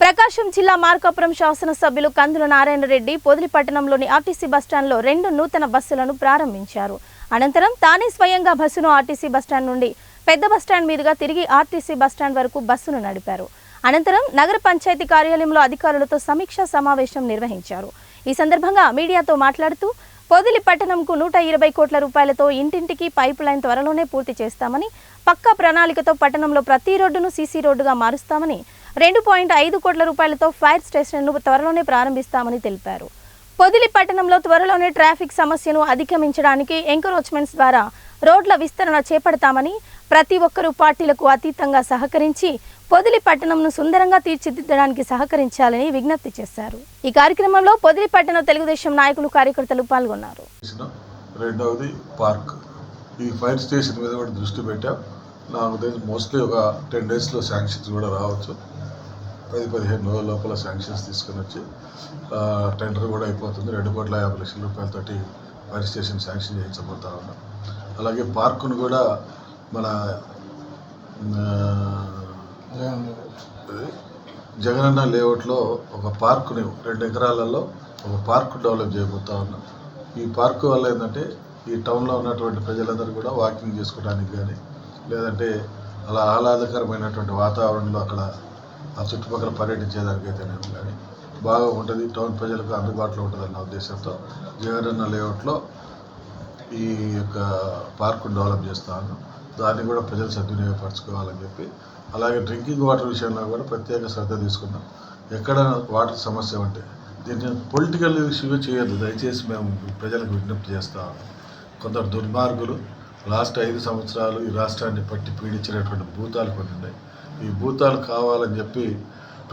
ప్రకాశం జిల్లా మార్కాపురం శాసనసభ్యులు కందుల నారాయణ రెడ్డి పొదిలి పట్టణంలోని ఆర్టీసీ బస్టాండ్లో 2 నూతన బస్సులను ప్రారంభించారు. అనంతరం తానే స్వయంగా బస్సును ఆర్టీసీ బస్టాండ్ నుండి పెద్ద బస్టాండ్ మీదుగా తిరిగి ఆర్టీసీ బస్టాండ్ వరకు బస్సును నడిపారు. అనంతరం నగర పంచాయతీ కార్యాలయంలో అధికారులతో సమీక్షా సమావేశం నిర్వహించారు. ఈ సందర్భంగా మీడియాతో మాట్లాడుతూ పొదిలి పట్టణంకు 120 కోట్ల రూపాయలతో ఇంటింటికి పైప్ లైన్ త్వరలోనే పూర్తి చేస్తామని, పక్కా ప్రణాళికతో పట్టణంలో ప్రతి రోడ్డును సీసీ రోడ్డుగా మారుస్తామని, 2.5 కోట్ల రూపాయలతో ఫైర్ స్టేషన్ను త్వరలోనే ప్రారంభిస్తామని తెలిపారు. పొదిలి పట్టణంలో త్వరలోనే ట్రాఫిక్ సమస్యను అధిగమించడానికి ఎంకరోచ్మెంట్స్ ద్వారా రోడ్ల విస్తరణ చేపడతామని, ప్రతి ఒక్కరూ పార్టీలకు అతీతంగా సహకరించి పొదిలి పట్టణంను సుందరంగా తీర్చిదిద్దడానికి సహకరించాలని విజ్ఞప్తి చేశారు. ఈ కార్యక్రమంలో పొదిలి పట్టణ తెలుగుదేశం నాయకులు, కార్యకర్తలు పాల్గొన్నారు. రెండవది పార్క్, ఈ ఫైర్ స్టేషన్ మీద కూడా దృష్టి పెట్టాం. నాకు తెలిసి మోస్ట్లీ ఒక 10 డేస్లో శాంక్షన్స్ కూడా రావచ్చు. 10-15 రోజుల లోపల శాంక్షన్స్ తీసుకుని వచ్చి టెండర్ కూడా అయిపోతుంది. 2,50 లక్షల రూపాయలతోటి ఫైర్ స్టేషన్ శాంక్షన్ చేయించబోతా ఉన్నాం. అలాగే పార్కును కూడా మన జగనన్న లేఅవుట్లో ఒక పార్కుని 2 ఎకరాలలో ఒక పార్క్ డెవలప్ చేయబోతా ఉన్నాం. ఈ పార్కు వల్ల ఏంటంటే ఈ టౌన్లో ఉన్నటువంటి ప్రజలందరూ కూడా వాకింగ్ చేసుకోవడానికి కానీ, లేదంటే అలా ఆహ్లాదకరమైనటువంటి వాతావరణంలో అక్కడ ఆ చుట్టుపక్కల పర్యటించేదానికైతేనేమి కానీ బాగా ఉంటుంది. టౌన్ ప్రజలకు అందుబాటులో ఉంటుందన్న ఉద్దేశంతో జగనన్న లేఅవుట్లో ఈ యొక్క పార్కును డెవలప్ చేస్తా ఉన్నాం. దాన్ని కూడా ప్రజలు సద్వినియోగపరచుకోవాలని చెప్పి, అలాగే డ్రింకింగ్ వాటర్ విషయంలో కూడా ప్రత్యేక శ్రద్ధ తీసుకున్నాం. ఎక్కడ వాటర్ సమస్య ఉంటే దీన్ని పొలిటికల్ ఇష్యూగా చేయొద్దు, దయచేసి మేము ప్రజలకు విజ్ఞప్తి చేస్తా ఉన్నాం. కొందరు దుర్మార్గులు లాస్ట్ 5 సంవత్సరాలు ఈ రాష్ట్రాన్ని పట్టి పీడించినటువంటి భూతాలు కొన్ని ఉన్నాయి. ఈ భూతాలు కావాలని చెప్పి